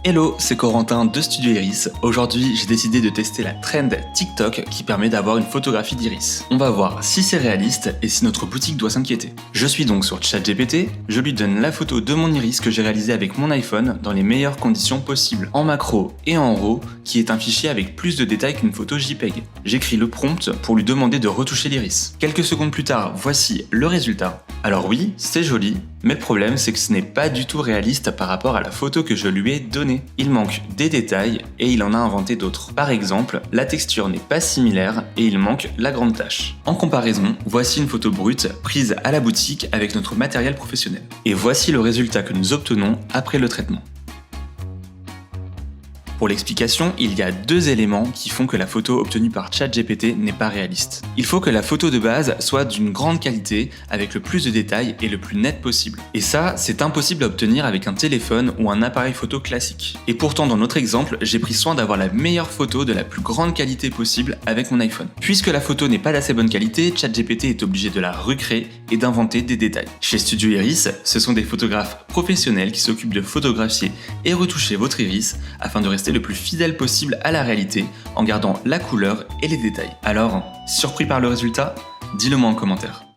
Hello, c'est Corentin de Studio Iris. Aujourd'hui, j'ai décidé de tester la trend TikTok qui permet d'avoir une photographie d'iris. On va voir si c'est réaliste et si notre boutique doit s'inquiéter. Je suis donc sur ChatGPT, je lui donne la photo de mon iris que j'ai réalisé avec mon iPhone dans les meilleures conditions possibles, en macro et en RAW, qui est un fichier avec plus de détails qu'une photo JPEG. J'écris le prompt pour lui demander de retoucher l'iris. Quelques secondes plus tard, voici le résultat. Alors oui, c'est joli, mais le problème c'est que ce n'est pas du tout réaliste par rapport à la photo que je lui ai donnée. Il manque des détails et il en a inventé d'autres. Par exemple, la texture n'est pas similaire et il manque la grande tache. En comparaison, voici une photo brute prise à la boutique avec notre matériel professionnel. Et voici le résultat que nous obtenons après le traitement. Pour l'explication, il y a deux éléments qui font que la photo obtenue par ChatGPT n'est pas réaliste. Il faut que la photo de base soit d'une grande qualité, avec le plus de détails et le plus net possible. Et ça, c'est impossible à obtenir avec un téléphone ou un appareil photo classique. Et pourtant, dans notre exemple, j'ai pris soin d'avoir la meilleure photo de la plus grande qualité possible avec mon iPhone. Puisque la photo n'est pas d'assez bonne qualité, ChatGPT est obligé de la recréer et d'inventer des détails. Chez Studio Iris, ce sont des photographes professionnels qui s'occupent de photographier et retoucher votre iris afin de rester le plus fidèle possible à la réalité en gardant la couleur et les détails. Alors, surpris par le résultat? Dis-le moi en commentaire.